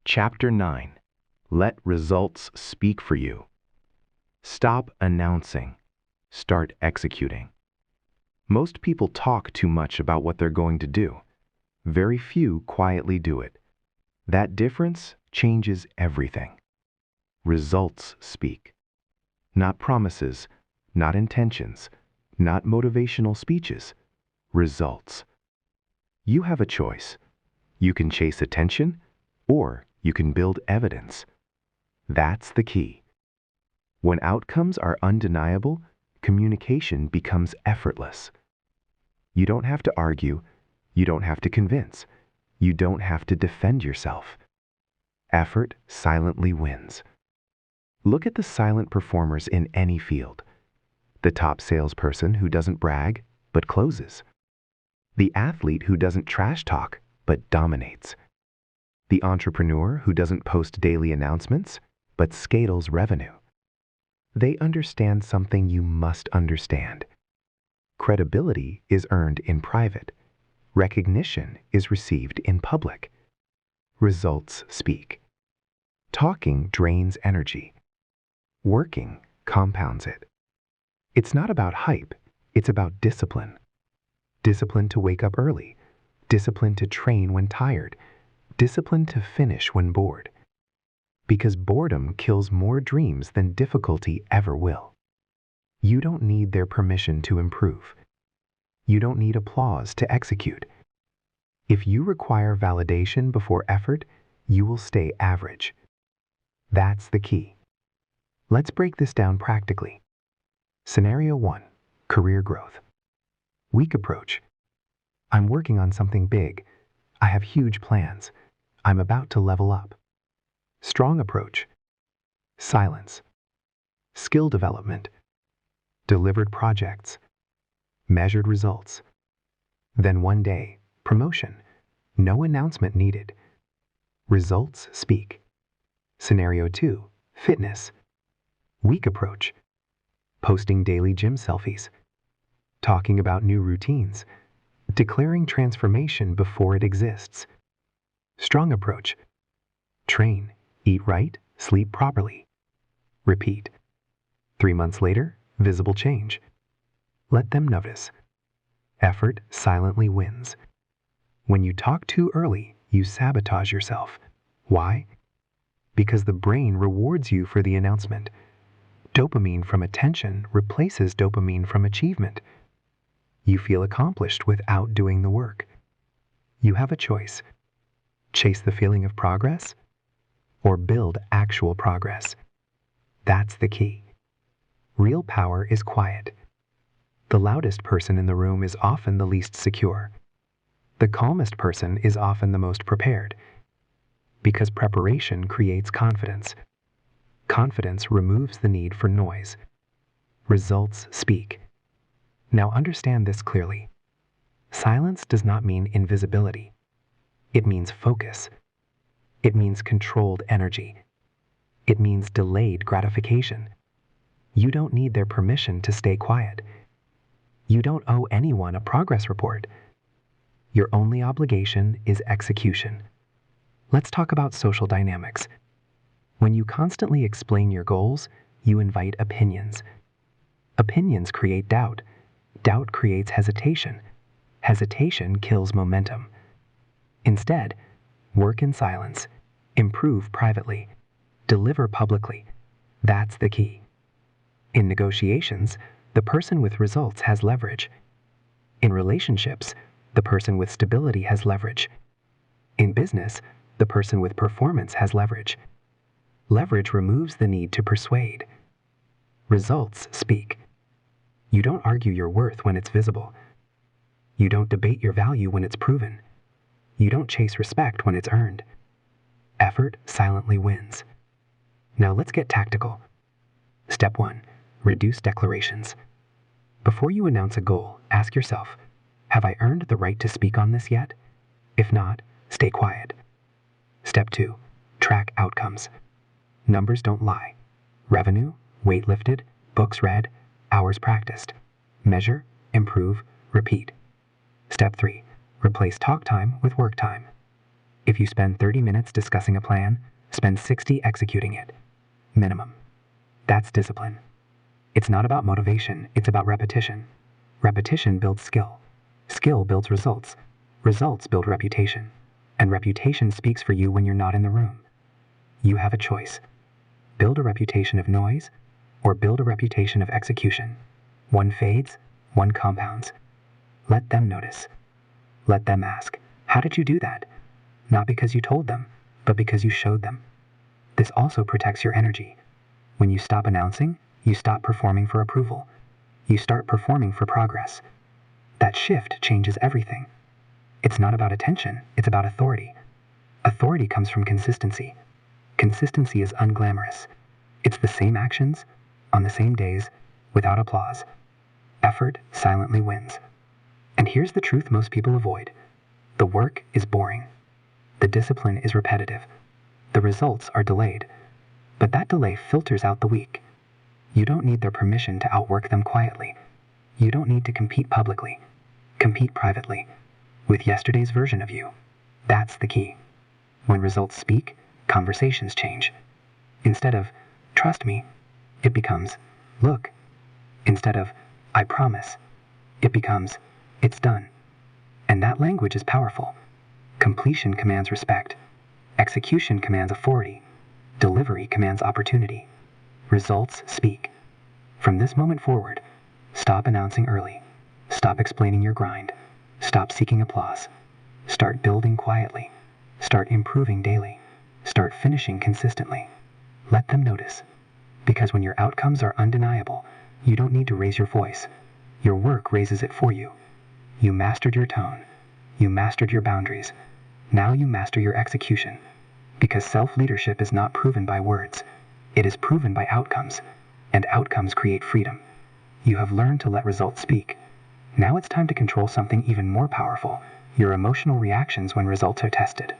Chapter 9. Let results speak for you. Stop announcing. Start executing. Most people talk too much about what they're going to do. Very few quietly do it. That difference changes everything. Results speak. Not promises, not intentions, not motivational speeches. Results. You have a choice. You can chase attention, or you can build evidence. That's the key. When outcomes are undeniable, communication becomes effortless. You don't have to argue. You don't have to convince. You don't have to defend yourself. Effort silently wins. Look at the silent performers in any field. The top salesperson who doesn't brag, but closes. The athlete who doesn't trash talk, but dominates. The entrepreneur who doesn't post daily announcements, but scales revenue. They understand something you must understand. Credibility is earned in private. Recognition is received in public. Results speak. Talking drains energy. Working compounds it. It's not about hype, it's about discipline. Discipline to wake up early. Discipline to train when tired. Discipline to finish when bored. Because boredom kills more dreams than difficulty ever will. You don't need their permission to improve. You don't need applause to execute. If you require validation before effort, you will stay average. That's the key. Let's break this down practically. Scenario 1, career growth. Weak approach. I'm working on something big. I have huge plans. I'm about to level up. Strong approach. Silence. Skill development. Delivered projects. Measured results. Then one day, promotion. No announcement needed. Results speak. Scenario 2, fitness. Weak approach. Posting daily gym selfies. Talking about new routines. Declaring transformation before it exists. Strong approach. Train, eat right, sleep properly. Repeat. 3 months later, visible change. Let them notice. Effort silently wins. When you talk too early, you sabotage yourself. Why? Because the brain rewards you for the announcement. Dopamine from attention replaces dopamine from achievement. You feel accomplished without doing the work. You have a choice. Chase the feeling of progress, or build actual progress. That's the key. Real power is quiet. The loudest person in the room is often the least secure. The calmest person is often the most prepared. Because preparation creates confidence. Confidence removes the need for noise. Results speak. Now understand this clearly. Silence does not mean invisibility. It means focus. It means controlled energy. It means delayed gratification. You don't need their permission to stay quiet. You don't owe anyone a progress report. Your only obligation is execution. Let's talk about social dynamics. When you constantly explain your goals, you invite opinions. Opinions create doubt. Doubt creates hesitation. Hesitation kills momentum. Instead, work in silence. Improve privately. Deliver publicly. That's the key. In negotiations, the person with results has leverage. In relationships, the person with stability has leverage. In business, the person with performance has leverage. Leverage removes the need to persuade. Results speak. You don't argue your worth when it's visible. You don't debate your value when it's proven. You don't chase respect when it's earned. Effort silently wins. Now let's get tactical. Step 1, reduce declarations. Before you announce a goal, ask yourself, have I earned the right to speak on this yet? If not, stay quiet. Step 2, track outcomes. Numbers don't lie. Revenue, weight lifted, books read, hours practiced. Measure, improve, repeat. Step 3, replace talk time with work time. If you spend 30 minutes discussing a plan, spend 60 executing it. Minimum. That's discipline. It's not about motivation, it's about repetition. Repetition builds skill. Skill builds results. Results build reputation. And reputation speaks for you when you're not in the room. You have a choice. Build a reputation of noise, or build a reputation of execution. One fades, one compounds. Let them notice. Let them ask, how did you do that? Not because you told them, but because you showed them. This also protects your energy. When you stop announcing, you stop performing for approval. You start performing for progress. That shift changes everything. It's not about attention, it's about authority. Authority comes from consistency. Consistency is unglamorous. It's the same actions, on the same days, without applause. Effort silently wins. And here's the truth most people avoid. The work is boring. The discipline is repetitive. The results are delayed. But that delay filters out the weak. You don't need their permission to outwork them quietly. You don't need to compete publicly. Compete privately, with yesterday's version of you. That's the key. When results speak, conversations change. Instead of, trust me, it becomes, look. Instead of, I promise, it becomes, it's done. And that language is powerful. Completion commands respect. Execution commands authority. Delivery commands opportunity. Results speak. From this moment forward, stop announcing early. Stop explaining your grind. Stop seeking applause. Start building quietly. Start improving daily. Start finishing consistently. Let them notice. Because when your outcomes are undeniable, you don't need to raise your voice. Your work raises it for you. You mastered your tone. You mastered your boundaries. Now you master your execution. Because self-leadership is not proven by words. It is proven by outcomes. And outcomes create freedom. You have learned to let results speak. Now it's time to control something even more powerful, your emotional reactions when results are tested.